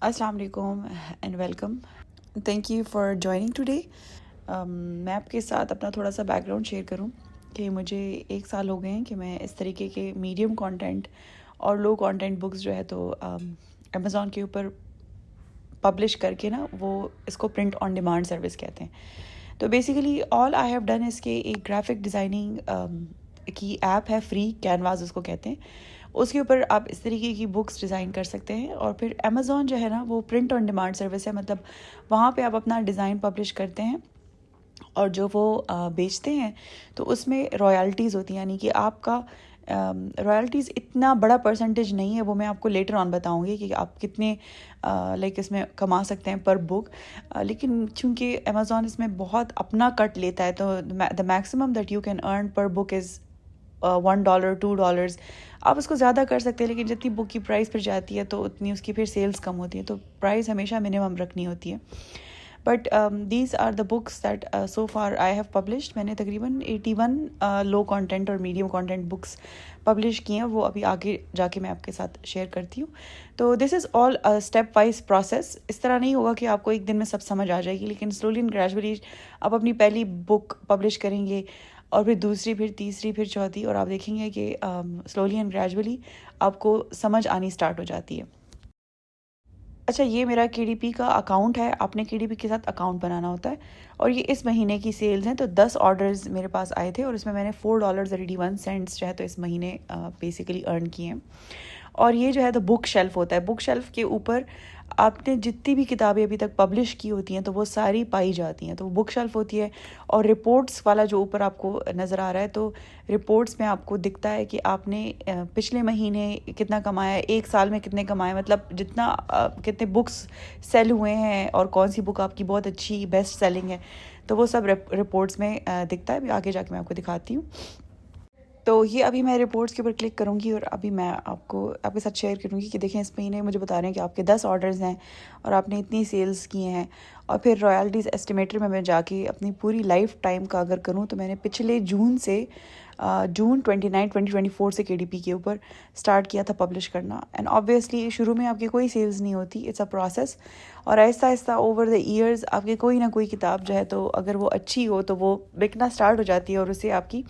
अस्सलाम वालेकुम and welcome. Thank you for joining today. मैं आपके साथ अपना थोड़ा सा बैकग्राउंड शेयर करूं कि मुझे 1 साल हो गए हैं कि मैं इस तरीके के मीडियम कंटेंट और लो कंटेंट बुक्स जो है तो अमेज़ॉन के ऊपर पब्लिश करके ना वो इसको प्रिंट ऑन डिमांड सर्विस कहते हैं। तो basically all I have done इसके एक ग्राफिक डिज़ाइनिंग की ऐप है, फ्री कैनवास उसको कहते हैं। उसके ऊपर आप इस तरीके की बुक्स डिज़ाइन कर सकते हैं और फिर अमेज़ॉन जो है ना वो प्रिंट ऑन डिमांड सर्विस है, मतलब वहाँ पे आप अपना डिज़ाइन पब्लिश करते हैं और जो वो बेचते हैं तो उसमें रॉयल्टीज़ होती हैं, यानी कि आपका रॉयल्टीज़ इतना बड़ा परसेंटेज नहीं है, वो मैं आपको लेटर ऑन बताऊंगी कि आप कितने लाइक इसमें कमा सकते हैं पर बुक। लेकिन चूंकि अमेज़ॉन इसमें बहुत अपना कट लेता है तो the maximum that you can earn पर बुक इज़ $1 $2। आप उसको ज़्यादा कर सकते हैं, लेकिन जितनी बुक की प्राइस फिर जाती है तो उतनी उसकी फिर सेल्स कम होती है, तो प्राइस हमेशा मिनिमम रखनी होती है। But these are the books that so far I have published. मैंने तकरीबन 81 लो कंटेंट और मीडियम कंटेंट बुक्स पब्लिश की हैं, वो अभी आगे जाके मैं आपके साथ शेयर करती हूँ। तो this is all step wise process. इस तरह नहीं होगा कि आपको एक दिन में सब समझ आ जाएगी, लेकिन स्लोली एंड ग्रेजुअली आप अपनी पहली बुक पब्लिश करेंगे और फिर दूसरी, फिर तीसरी, फिर चौथी, और आप देखेंगे कि स्लोली एंड ग्रेजुअली आपको समझ आनी स्टार्ट हो जाती है। अच्छा, ये मेरा KDP का अकाउंट है। आपने KDP के साथ अकाउंट बनाना होता है और ये इस महीने की सेल्स हैं। तो 10 ऑर्डर्स मेरे पास आए थे और इसमें मैंने $4.81 जो है तो इस महीने बेसिकली अर्न किए हैं। और ये जो है तो बुक शेल्फ होता है। बुक शेल्फ के ऊपर आपने जितनी भी किताबें अभी तक पब्लिश की होती हैं तो वो सारी पाई जाती हैं, तो वो बुक शेल्फ होती है। और रिपोर्ट्स वाला जो ऊपर आपको नज़र आ रहा है, तो रिपोर्ट्स में आपको दिखता है कि आपने पिछले महीने कितना कमाया, एक साल में कितने कमाए, मतलब जितना कितने बुक्स सेल हुए हैं और कौन सी बुक आपकी बहुत अच्छी बेस्ट सेलिंग है, तो वो सब रिपोर्ट्स में दिखता है। आगे जाके मैं आपको दिखाती हूँ। तो ये अभी मैं रिपोर्ट्स के ऊपर क्लिक करूँगी और अभी मैं आपके साथ शेयर करूँगी कि देखें इस महीने मुझे बता रहे हैं कि आपके 10 ऑर्डर्स हैं और आपने इतनी सेल्स किए हैं। और फिर रॉयल्टीज़ एस्टिमेटर में मैं जाके अपनी पूरी लाइफ टाइम का अगर करूँ तो मैंने पिछले जून से जून 29 2024 से KDP के ऊपर स्टार्ट किया था पब्लिश करना। एंड ऑब्वियसली शुरू में आपकी कोई सेल्स नहीं होती, इट्स अ प्रोसेस। और Aahista Aahista over the years आपकी कोई ना कोई किताब जो है तो अगर वो अच्छी हो तो वो बिकना स्टार्ट हो जाती है और उससे आपकी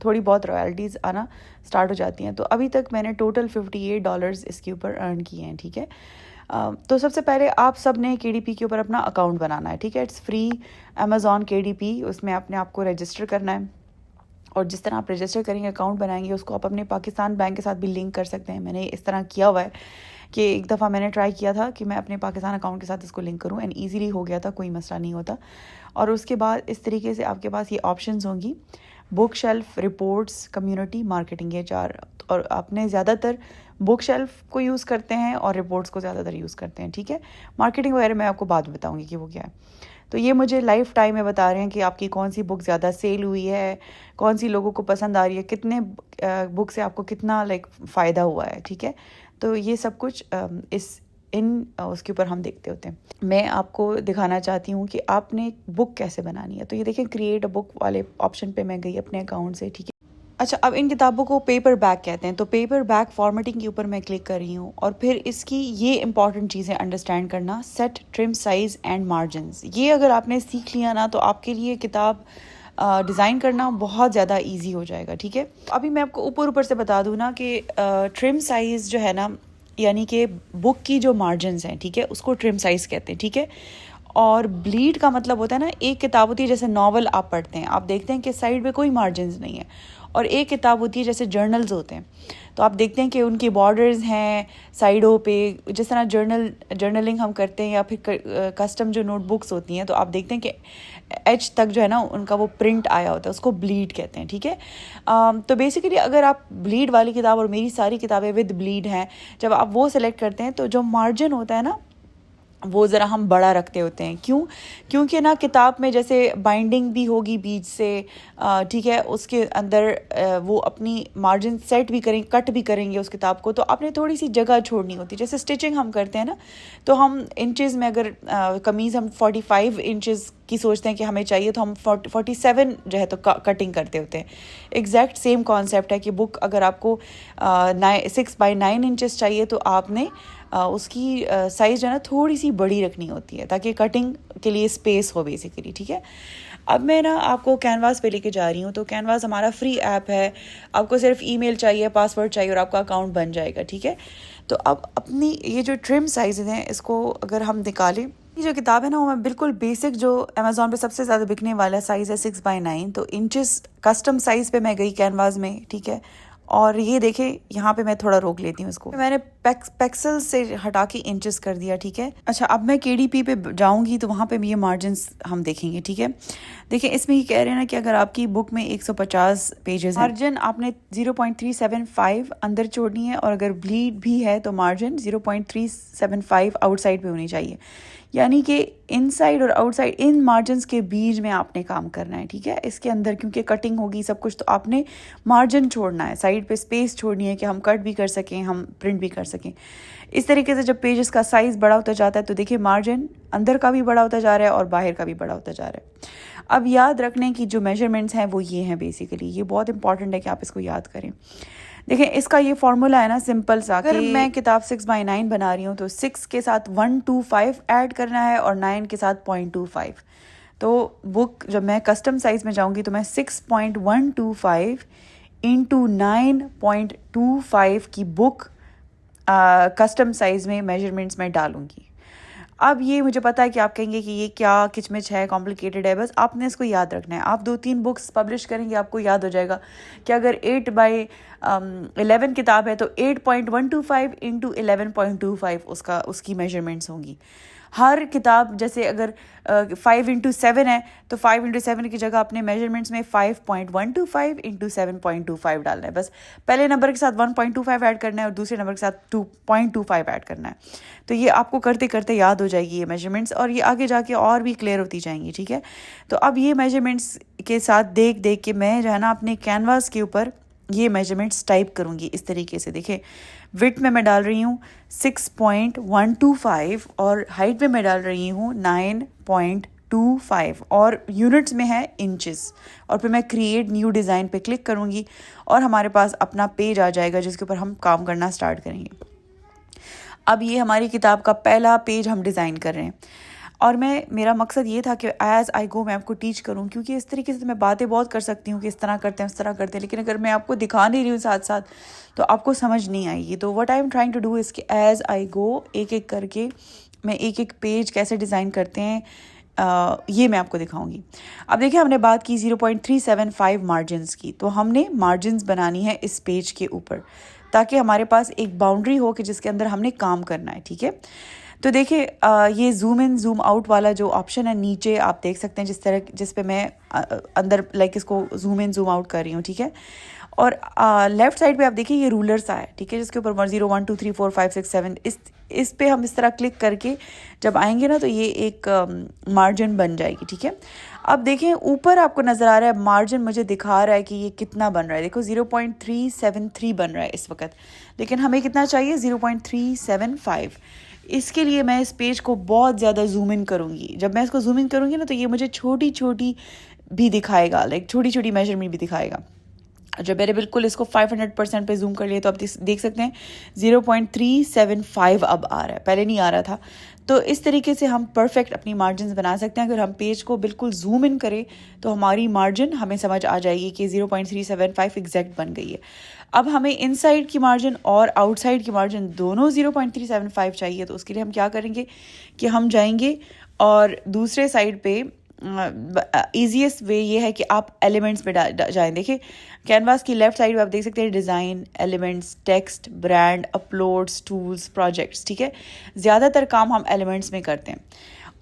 थोड़ी बहुत रॉयल्टीज़ आना स्टार्ट हो जाती हैं। तो अभी तक मैंने टोटल $58 इसके ऊपर अर्न किए हैं, ठीक है। तो सबसे पहले आप सब ने KDP के ऊपर अपना अकाउंट बनाना है, ठीक है। इट्स फ्री अमेज़ॉन KDP, उसमें अपने आपको रजिस्टर करना है। और जिस तरह आप रजिस्टर करेंगे, अकाउंट बनाएंगे, उसको आप अपने पाकिस्तान बैंक के साथ भी लिंक कर सकते हैं। मैंने इस तरह किया हुआ है कि एक दफ़ा मैंने ट्राई किया था कि मैं अपने पाकिस्तान अकाउंट के साथ इसको लिंक करूं एंड ईज़िली हो गया था, कोई मसला नहीं होता। और उसके बाद इस तरीके से आपके पास ये ऑप्शंस होंगी: book shelf, reports, community, marketing, ये 4। और आपने ज़्यादातर बुक शेल्फ को यूज़ करते हैं और रिपोर्ट्स को ज़्यादातर यूज़ करते हैं, ठीक है। मार्केटिंग वगैरह मैं आपको बाद में बताऊँगी कि वो क्या है। तो ये मुझे लाइफ टाइम में बता रहे हैं कि आपकी कौन सी बुक ज़्यादा सेल हुई है, कौन सी लोगों को पसंद आ रही है, कितने बुक से आपको कितना फ़ायदा हुआ है, ठीक है। तो ये सब कुछ उसके ऊपर हम देखते होते हैं। मैं आपको दिखाना चाहती हूँ कि आपने बुक कैसे बनानी है। तो ये देखें, क्रिएट अ बुक वाले ऑप्शन पे मैं गई अपने अकाउंट से, ठीक है। अच्छा, अब इन किताबों को पेपर बैक कहते हैं, तो पेपर बैक फॉर्मेटिंग के ऊपर मैं क्लिक कर रही हूँ। और फिर इसकी ये इंपॉर्टेंट चीज़ें अंडरस्टैंड करना: set, trim, size and margins. ये अगर आपने सीख लिया ना तो आपके लिए किताब डिज़ाइन करना बहुत ज़्यादा इजी हो जाएगा, ठीक है। अभी मैं आपको ऊपर से बता दूँ ना कि ट्रिम साइज़ जो है ना, यानी कि बुक की जो मार्जिनस हैं, ठीक है, उसको ट्रिम साइज़ कहते हैं, ठीक है। और ब्लीड का मतलब होता है ना, एक किताब होती है जैसे नॉवल आप पढ़ते हैं, आप देखते हैं कि साइड में कोई मार्जिनस नहीं है। और एक किताब होती है जैसे जर्नल्स होते हैं, तो आप देखते हैं कि उनकी बॉर्डर्स हैं साइडों पे, जिस तरह जर्नलिंग हम करते हैं या फिर कस्टम जो नोटबुक्स होती हैं, तो आप देखते हैं कि एच तक जो है ना उनका वो प्रिंट आया होता है, उसको ब्लीड कहते हैं, ठीक है। तो बेसिकली अगर आप ब्लीड वाली किताब, और मेरी सारी किताबें विद ब्लीड हैं, जब आप वो सेलेक्ट करते हैं तो जो मार्जिन होता है ना वो ज़रा हम बड़ा रखते होते हैं। क्योंकि ना किताब में जैसे बाइंडिंग भी होगी बीच से, ठीक है, उसके अंदर वो अपनी मार्जिन सेट भी करेंगे, कट भी करेंगे उस किताब को, तो आपने थोड़ी सी जगह छोड़नी होती है। जैसे स्टिचिंग हम करते हैं ना, तो हम इंचज़ में अगर कमीज़ हम 45 इंचज़ की सोचते हैं कि हमें चाहिए, तो हम 47 जो है तो कटिंग करते होते हैं। एग्जैक्ट सेम कॉन्सेप्ट है कि बुक अगर आपको 6 by 9 इंचज़ चाहिए तो आपने उसकी साइज़ जो है ना थोड़ी सी बड़ी रखनी होती है ताकि कटिंग के लिए स्पेस हो बेसिकली, ठीक है। अब मैं ना आपको कैनवास पे लेके जा रही हूँ। तो कैनवास हमारा फ्री ऐप है, आपको सिर्फ ईमेल चाहिए, पासवर्ड चाहिए और आपका अकाउंट बन जाएगा, ठीक है। तो अब अपनी ये जो ट्रिम साइज़ हैं इसको अगर हम निकालें, ये जो किताब है ना वो मैं बिल्कुल बेसिक जो अमेज़ॉन पे सबसे ज़्यादा बिकने वाला साइज़ है 6x9, तो इंचेस कस्टम साइज़ पे मैं गई कैनवास में, ठीक है। और ये देखें यहाँ पे मैं थोड़ा रोक लेती हूँ इसको, मैंने पेक्सल से हटा के इंचेस कर दिया, ठीक है। अच्छा, अब मैं KDP पे जाऊँगी तो वहाँ पे ये मार्जिन्स हम देखेंगे, ठीक है। देखिए इसमें ये कह रहे हैं ना कि अगर आपकी बुक में 150 पेजेस हैं, मार्जिन आपने 0.375 अंदर छोड़नी है, और अगर ब्लीड भी है तो मार्जिन 0.375 आउटसाइड पे होनी चाहिए। यानी कि इनसाइड और आउटसाइड इन मार्जिन्स के बीच में आपने काम करना है, ठीक है। इसके अंदर क्योंकि कटिंग होगी सब कुछ, तो आपने मार्जिन छोड़ना है, साइड पे स्पेस छोड़नी है कि हम कट भी कर सकें, हम प्रिंट भी कर सकें। इस तरीके से जब पेजेस का साइज़ बड़ा होता जाता है तो देखिए मार्जिन अंदर का भी बड़ा होता जा रहा है और बाहर का भी बड़ा होता जा रहा है। अब याद रखने की जो मेजरमेंट्स हैं वो ये हैं बेसिकली, ये बहुत इंपॉर्टेंट है कि आप इसको याद करें। देखें इसका ये फॉर्मूला है ना सिंपल सा, अगर मैं किताब 6x9 बना रही हूँ तो 6 के साथ 125 ऐड करना है और 9 के साथ 0.25। तो बुक जब मैं कस्टम साइज़ में जाऊँगी तो मैं 6.125 इंटू 9.25 की बुक कस्टम साइज़ में मेजरमेंट्स में डालूँगी। अब ये मुझे पता है कि आप कहेंगे कि ये क्या किचमिच है, कॉम्प्लिकेटेड है, बस आपने इसको याद रखना है। आप 2-3 बुक्स पब्लिश करेंगे आपको याद हो जाएगा कि अगर 8/11 किताब है तो 8.125 इंटू 11.25 उसकी मेजरमेंट्स होंगी। हर किताब जैसे अगर 5x7 है तो 5x7 की जगह अपने मेजरमेंट्स में 5.125 इंटू 7.25 डालना है। बस पहले नंबर के साथ 1.25 ऐड करना है और दूसरे नंबर के साथ 2.25 ऐड करना है। तो ये आपको करते करते याद हो जाएगी ये मेजरमेंट्स, और ये आगे जाके और भी क्लियर होती जाएंगी, ठीक है। तो अब ये मेजरमेंट्स के साथ देख देख के मैं जो है ना अपने कैनवास के ऊपर ये मेजरमेंट्स टाइप करूँगी इस तरीके से। देखिए विड्थ में मैं डाल रही हूँ 6.125 और हाइट में मैं डाल रही हूँ 9.25 और यूनिट्स में है इंचेस। और फिर मैं क्रिएट न्यू डिज़ाइन पे क्लिक करूँगी और हमारे पास अपना पेज आ जाएगा जिसके ऊपर हम काम करना स्टार्ट करेंगे। अब ये हमारी किताब का पहला पेज हम डिज़ाइन कर रहे हैं, और मेरा मकसद ये था कि एज़ आई गो मैं आपको टीच करूं, क्योंकि इस तरीके से मैं बातें बहुत कर सकती हूँ कि इस तरह करते हैं उस तरह करते हैं, लेकिन अगर मैं आपको दिखा नहीं रही हूँ साथ साथ तो आपको समझ नहीं आएगी। तो what I am trying to do is कि एज़ आई गो एक एक करके मैं एक एक पेज कैसे डिज़ाइन करते हैं ये मैं आपको दिखाऊंगी। अब देखिए हमने बात की 0.375 मार्जिन्स की, तो हमने मार्जिन्स बनानी है इस पेज के ऊपर ताकि हमारे पास एक बाउंड्री हो कि जिसके अंदर हमने काम करना है, ठीक है। तो देखिए ये जूम इन जूम आउट वाला जो ऑप्शन है नीचे आप देख सकते हैं, जिस पे मैं अंदर इसको जूम इन जूम आउट कर रही हूँ, ठीक है। और लेफ्ट साइड पे आप देखिए ये रूलर सा है, ठीक है, जिसके ऊपर 0 1 2 3 4 5 6 7 इस पे हम इस तरह क्लिक करके जब आएंगे ना तो ये एक मार्जिन बन जाएगी, ठीक है। अब देखें ऊपर आपको नज़र आ रहा है मार्जिन मुझे दिखा रहा है कि ये कितना बन रहा है। देखो 0.373 बन रहा है इस वक्त, लेकिन हमें कितना चाहिए 0.375। इसके लिए मैं इस पेज को बहुत ज़्यादा जूम इन करूँगी। जब मैं इसको जूम इन करूँगी ना तो ये मुझे छोटी छोटी भी दिखाएगा, छोटी छोटी मेजरमेंट भी दिखाएगा। जब मैंने बिल्कुल इसको 500% पे जूम कर लिया तो आप देख सकते हैं 0.375 अब आ रहा है, पहले नहीं आ रहा था। तो इस तरीके से हम परफेक्ट अपनी मार्जिन बना सकते हैं। अगर हम पेज को बिल्कुल जूम इन करें तो हमारी मार्जिन हमें समझ आ जाएगी कि 0.375 एग्जैक्ट बन गई है। अब हमें इनसाइड की मार्जिन और आउटसाइड की मार्जिन दोनों 0.375 चाहिए। तो उसके लिए हम क्या करेंगे कि हम जाएंगे और दूसरे साइड पे ईजीएस्ट वे ये है कि आप एलिमेंट्स में जाएं। देखिए कैनवास की लेफ्ट साइड में आप देख सकते हैं design, elements, text, brand, uploads, tools, projects, ठीक है। ज़्यादातर काम हम एलिमेंट्स में करते हैं,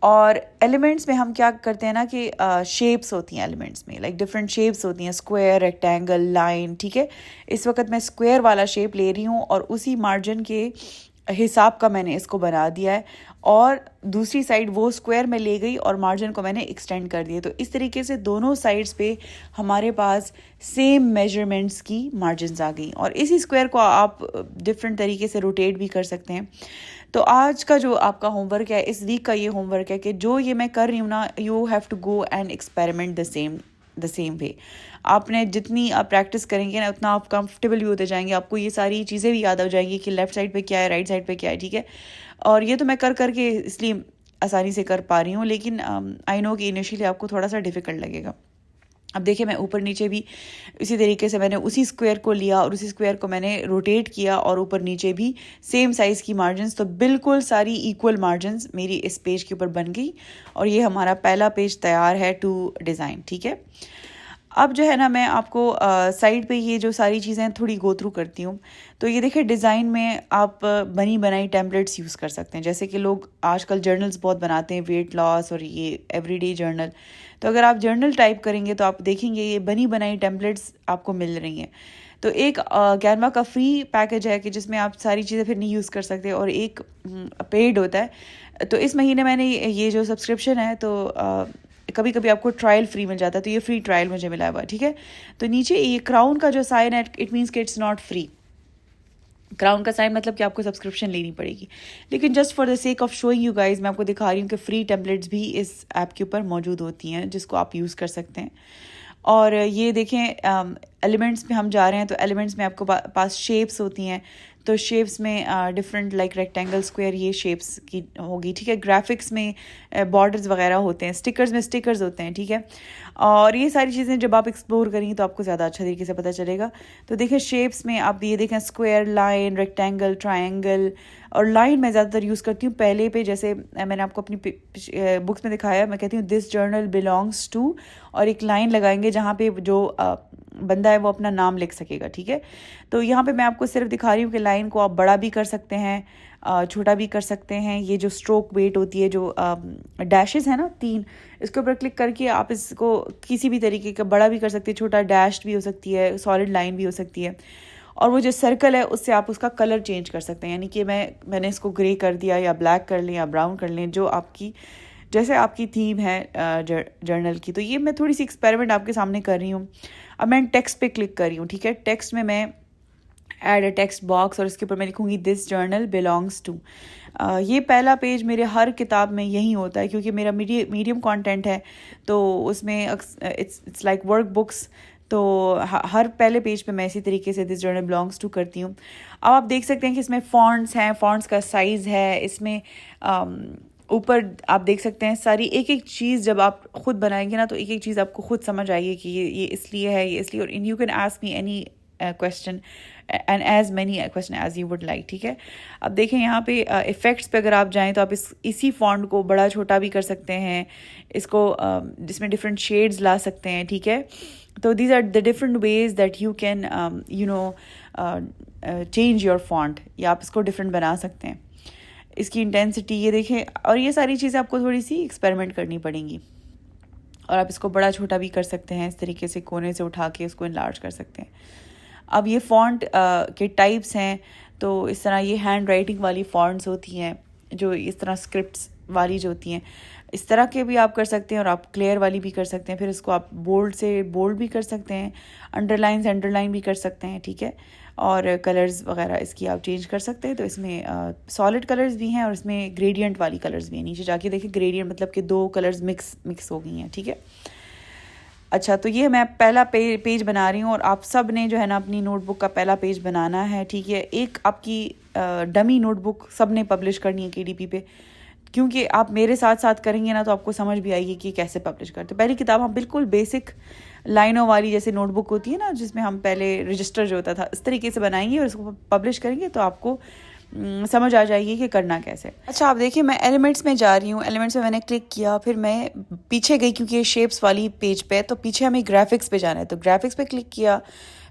और एलिमेंट्स में हम क्या करते हैं ना कि शेप्स होती हैं एलिमेंट्स में, डिफरेंट शेप्स होती हैं, स्क्वायर, रेक्टेंगल, लाइन, ठीक है। इस वक्त मैं स्क्वायर वाला शेप ले रही हूँ और उसी मार्जिन के हिसाब का मैंने इसको बना दिया है, और दूसरी साइड वो स्क्वायर में ले गई और मार्जिन को मैंने एक्सटेंड कर दिया। तो इस तरीके से दोनों साइड्स पे हमारे पास सेम मेजरमेंट्स की मार्जिन्स आ गई, और इसी स्क्वायर को आप डिफरेंट तरीके से रोटेट भी कर सकते हैं। तो आज का जो आपका होमवर्क है, इस वीक का ये होमवर्क है कि जो ये मैं कर रही हूँ ना, you have to go and experiment the same. The same way. आपने जितनी आप प्रैक्टिस करेंगे ना उतना आप कंफर्टेबल भी होते जाएंगे, आपको ये सारी चीज़ें भी याद आ जाएंगी कि लेफ़्ट साइड पे क्या है, राइट साइड पे क्या है, ठीक है। और ये तो मैं कर करके इसलिए आसानी से कर पा रही हूँ, लेकिन आई नो कि इनिशियली आपको थोड़ा सा डिफ़िकल्ट लगेगा। अब देखिए मैं ऊपर नीचे भी इसी तरीके से मैंने उसी स्क्वायर को लिया और उसी स्क्वायर को मैंने रोटेट किया और ऊपर नीचे भी सेम साइज़ की मार्जिन्स, तो बिल्कुल सारी इक्वल मार्जिन्स मेरी इस पेज के ऊपर बन गई और ये हमारा पहला पेज तैयार है टू डिज़ाइन, ठीक है। अब जो है ना मैं आपको साइड पे ये जो सारी चीज़ें थोड़ी गो थ्रू करती हूँ। तो ये देखिए डिज़ाइन में आप बनी बनाई टेम्पलेट्स यूज़ कर सकते हैं, जैसे कि लोग आजकल जर्नल्स बहुत बनाते हैं, वेट लॉस और ये एवरीडे जर्नल। तो अगर आप जर्नल टाइप करेंगे तो आप देखेंगे ये बनी बनाई टेम्पलेट्स आपको मिल रही हैं। तो एक कैनवा का फ्री पैकेज है कि जिसमें आप सारी चीज़ें फिर नहीं यूज़ कर सकते, और एक पेड होता है। तो इस महीने मैंने ये जो सब्सक्रिप्शन है तो कभी कभी आपको ट्रायल फ्री मिल जाता है, तो ये फ्री ट्रायल मुझे मिला हुआ, ठीक है। तो नीचे ये क्राउन का जो साइन है इट मीन्स कि इट्स नॉट फ्री। क्राउन का साइन मतलब कि आपको सब्सक्रिप्शन लेनी पड़ेगी, लेकिन just for the sake of showing you guys मैं आपको दिखा रही हूँ कि फ्री टेम्पलेट्स भी इस ऐप के ऊपर मौजूद होती हैं जिसको आप यूज़ कर सकते हैं। और ये देखें एलिमेंट्स में हम जा रहे हैं, तो एलिमेंट्स में आपको पास शेप्स होती हैं, तो शेप्स में डिफरेंट लाइक रेक्टेंगल, स्क्वायर, ये शेप्स की होगी, ठीक है। ग्राफिक्स में बॉर्डर्स वगैरह होते हैं, स्टिकर्स में स्टिकर्स होते हैं, ठीक है। और ये सारी चीज़ें जब आप एक्सप्लोर करेंगी तो आपको ज़्यादा अच्छा तरीके से पता चलेगा। तो देखिए शेप्स में आप ये देखें स्क्वायर, लाइन, रेक्टेंगल, ट्रायंगल, और लाइन मैं ज़्यादातर यूज़ करती हूँ पहले पे, जैसे मैंने आपको अपनी बुक्स में दिखाया, मैं कहती हूँ दिस जर्नल बिलोंग्स टू, और एक लाइन लगाएंगे जहाँ पे जो बंदा है वो अपना नाम लिख सकेगा, ठीक है। तो यहाँ पे मैं आपको सिर्फ दिखा रही हूँ कि लाइन को आप बड़ा भी कर सकते हैं, छोटा भी कर सकते हैं। ये जो स्ट्रोक वेट होती है, जो डैशेस है ना 3, इसके ऊपर क्लिक करके आप इसको किसी भी तरीके का बड़ा भी कर सकते हैं, छोटा डैश भी हो सकती है, सॉलिड लाइन भी हो सकती है। और वो जो सर्कल है उससे आप उसका कलर चेंज कर सकते हैं, यानी कि मैंने इसको ग्रे कर दिया या ब्लैक कर लें या ब्राउन कर लें, जो आपकी जैसे आपकी थीम है जर्नल की। तो ये मैं थोड़ी सी एक्सपेरिमेंट आपके सामने कर रही हूँ। अब मैं टेक्स्ट पे क्लिक कर रही हूँ, ठीक है। टेक्स्ट में मैं ऐड अ टेक्स्ट बॉक्स और इसके ऊपर मैं लिखूँगी दिस जर्नल बिलोंग्स टू। ये पहला पेज मेरे हर किताब में यही होता है, क्योंकि मेरा मीडियम कंटेंट है, तो उसमें इट्स लाइक वर्क बुक्स। तो हर पहले पेज पे मैं इसी तरीके से दिस जर्नल बिलोंग्स टू करती हूँ। अब आप देख सकते हैं कि इसमें फॉन्ट्स हैं, फॉन्ट्स का साइज़ है, इसमें ऊपर आप देख सकते हैं सारी एक एक चीज़ जब आप खुद बनाएंगे ना तो एक एक चीज़ आपको खुद समझ आएगी कि ये इसलिए है, ये इसलिए। और you can ask me any question and as many question as you would like, ठीक है। अब देखें यहाँ पे इफ़ेक्ट्स पे अगर आप जाएं तो आप इसी फॉन्ट को बड़ा छोटा भी कर सकते हैं, इसको जिसमें डिफरेंट शेड्स ला सकते हैं, ठीक है। तो these are the different ways that you can change your font, या आप इसको डिफरेंट बना सकते हैं। इसकी इंटेंसिटी ये देखें, और ये सारी चीज़ें आपको थोड़ी सी एक्सपेरिमेंट करनी पड़ेंगी। और आप इसको बड़ा छोटा भी कर सकते हैं, इस तरीके से कोने से उठा के इसको इनलार्ज कर सकते हैं। अब ये फ़ॉन्ट के टाइप्स हैं, तो इस तरह ये हैंड राइटिंग वाली फ़ॉन्ट्स होती हैं, जो इस तरह स्क्रिप्ट्स वाली जो होती हैं, इस तरह के भी आप कर सकते हैं, और आप क्लियर वाली भी कर सकते हैं। फिर इसको आप बोल्ड से बोल्ड भी कर सकते हैं, अंडरलाइन से अंडरलाइन भी कर सकते हैं, ठीक है। और कलर्स वगैरह इसकी आप चेंज कर सकते हैं। तो इसमें सॉलिड कलर्स भी हैं और इसमें ग्रेडियंट वाली कलर्स भी हैं। नीचे जाके देखिए ग्रेडियंट मतलब कि 2 कलर्स मिक्स हो गई हैं, ठीक है। अच्छा, तो ये मैं पहला पेज बना रही हूँ, और आप सब ने जो है ना अपनी नोटबुक का पहला पेज बनाना है, ठीक है। एक आपकी डमी नोटबुक सब ने पब्लिश करनी है KDP पे, क्योंकि आप मेरे साथ साथ करेंगे ना तो आपको समझ भी आएगी कि कैसे पब्लिश करते। पहली किताब हम बिल्कुल बेसिक लाइनों वाली जैसे नोटबुक होती है ना, जिसमें हम पहले रजिस्टर जो होता था इस तरीके से बनाएंगे और इसको पब्लिश करेंगे, तो आपको समझ आ जाएगी कि करना कैसे। अच्छा, आप देखिए मैं एलिमेंट्स में जा रही हूँ, एलिमेंट्स में मैंने क्लिक किया, फिर मैं पीछे गई क्योंकि ये शेप्स वाली पेज पे, तो पीछे हमें ग्राफिक्स पे जाना है, तो ग्राफिक्स पे क्लिक किया,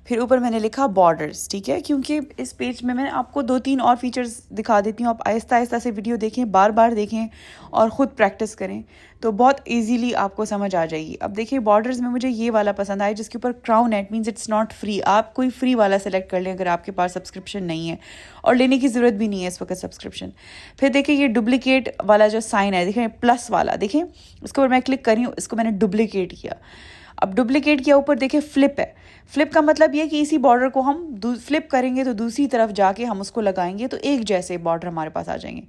फिर ऊपर मैंने लिखा बॉर्डर्स, ठीक है। क्योंकि इस पेज में मैं आपको 2-3 और फीचर्स दिखा देती हूँ, आप आहिस्ता आहिस्ता से वीडियो देखें, बार बार देखें और ख़ुद प्रैक्टिस करें, तो बहुत इजीली आपको समझ आ जाएगी। अब देखिए बॉर्डर्स में मुझे ये वाला पसंद आया जिसके ऊपर क्राउन है, it means it's not free. आप कोई फ्री वाला सेलेक्ट कर लें अगर आपके पास सब्सक्रिप्शन नहीं है, और लेने की ज़रूरत भी नहीं है इस वक्त सब्सक्रिप्शन। फिर देखिए ये डुप्लीकेट वाला जो साइन है, देखें प्लस वाला, देखें उसके ऊपर मैं क्लिक कर रही हूँ, इसको मैंने डुप्लीकेट किया। अब डुप्लीकेट किया, ऊपर देखिए फ्लिप है। फ्लिप का मतलब ये कि इसी बॉर्डर को हम फ्लिप करेंगे तो दूसरी तरफ जाके हम उसको लगाएंगे तो एक जैसे बॉर्डर हमारे पास आ जाएंगे।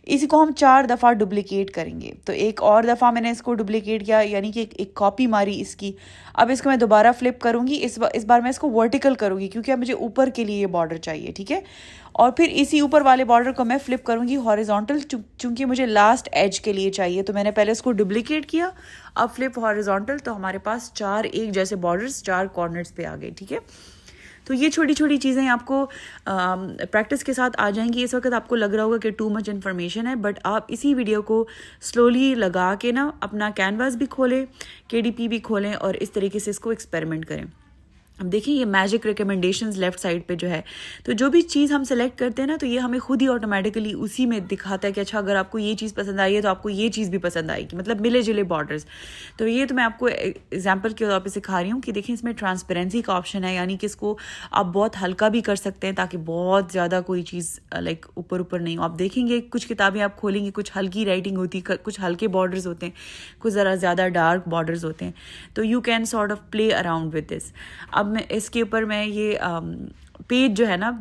इसी को हम 4 दफ़ा डुप्लिकेट करेंगे। तो एक और दफ़ा मैंने इसको डुप्लिकेट किया, यानी कि एक कॉपी मारी इसकी। अब इसको मैं दोबारा फ्लिप करूँगी, इस बार मैं इसको वर्टिकल करूँगी क्योंकि अब मुझे ऊपर के लिए ये बॉर्डर चाहिए, ठीक है। और फिर इसी ऊपर वाले बॉर्डर को मैं फ्लिप करूँगी हॉरिजॉन्टल, चूँकि मुझे लास्ट एज के लिए चाहिए। तो मैंने पहले इसको डुप्लिकेट किया, अब फ्लिप हॉरिजॉन्टल, तो हमारे पास 4 एक जैसे बॉर्डर्स 4 कॉर्नर्स पे आ गए, ठीक है। तो ये छोटी छोटी चीज़ें आपको प्रैक्टिस के साथ आ जाएंगी। इस वक्त आपको लग रहा होगा कि टू मच इन्फॉर्मेशन है, बट आप इसी वीडियो को स्लोली लगा के ना अपना कैनवास भी खोलें, KDP भी खोलें और इस तरीके से इसको एक्सपेरिमेंट करें। अब देखिए ये मैजिक रिकमेंडेशंस लेफ्ट साइड पे जो है, तो जो भी चीज़ हम सेलेक्ट करते हैं ना, तो ये हमें खुद ही ऑटोमेटिकली उसी में दिखाता है कि अच्छा अगर आपको ये चीज़ पसंद आई है तो आपको ये चीज़ भी पसंद आएगी, मतलब मिले जुले बॉर्डर्स। तो ये तो मैं आपको एग्जांपल के तौर पे सिखा रही हूँ कि देखिए इसमें ट्रांसपेरेंसी का ऑप्शन है, यानी कि इसको आप बहुत हल्का भी कर सकते हैं ताकि बहुत ज़्यादा कोई चीज़ लाइक ऊपर ऊपर नहीं हो। आप देखेंगे कुछ किताबें आप खोलेंगे, कुछ हल्की राइटिंग होती है, कुछ हल्के बॉर्डर्स होते हैं, कुछ ज़रा ज़्यादा डार्क बॉर्डर्स होते हैं। तो you can sort of play around with this. अब मैं इसके ऊपर मैं ये पेज जो है ना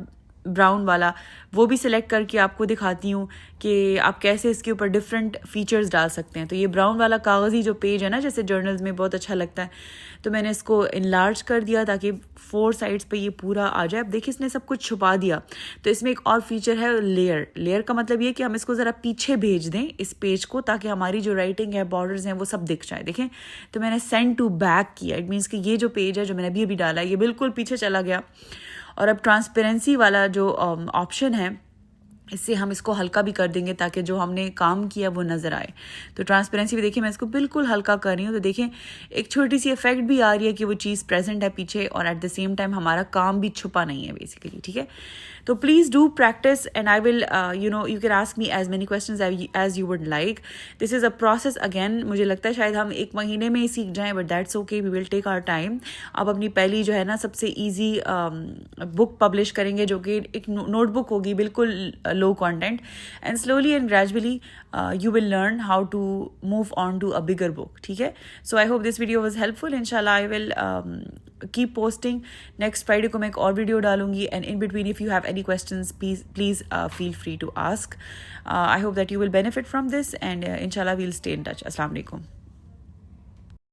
ब्राउन वाला, वो भी सिलेक्ट करके आपको दिखाती हूँ कि आप कैसे इसके ऊपर डिफरेंट फीचर्स डाल सकते हैं। तो ये ब्राउन वाला कागज़ी जो पेज है ना, जैसे जर्नल्स में बहुत अच्छा लगता है, तो मैंने इसको इनलार्ज कर दिया ताकि 4 साइड्स पे ये पूरा आ जाए। अब देखिए इसने सब कुछ छुपा दिया। तो इसमें एक और फीचर है लेयर। लेयर का मतलब ये कि हम इसको ज़रा पीछे भेज दें इस पेज को, ताकि हमारी जो राइटिंग है, बॉर्डर्स हैं, वो सब दिख जाए। देखें तो मैंने सेंड टू बैक किया, इट मीन्स कि ये जो पेज है जो मैंने अभी डाला है ये बिल्कुल पीछे चला गया। और अब ट्रांसपेरेंसी वाला जो ऑप्शन है, इससे हम इसको हल्का भी कर देंगे ताकि जो हमने काम किया वो नज़र आए। तो ट्रांसपेरेंसी भी देखिए मैं इसको बिल्कुल हल्का कर रही हूँ, तो देखें एक छोटी सी इफेक्ट भी आ रही है कि वो चीज़ प्रेजेंट है पीछे, और एट द सेम टाइम हमारा काम भी छुपा नहीं है बेसिकली, ठीक है। तो please do practice and I will you can ask me as many questions as you would like. This is a process again, मुझे लगता है शायद हम 1 महीने में ही सीख जाएं, but that's okay, we will take our time. अब अपनी पहली जो है ना सबसे ईजी बुक पब्लिश करेंगे, जो कि एक नोटबुक होगी, बिल्कुल लो content, and slowly and gradually you will learn how to move on to a bigger book, ठीक है। So I hope this video was helpful. Inshallah I will keep posting. Next Friday को मैं एक और video डालूंगी, and in between if you have any questions please feel free to ask. I hope that you will benefit from this, and inshallah we'll stay in touch. Assalamu alaikum.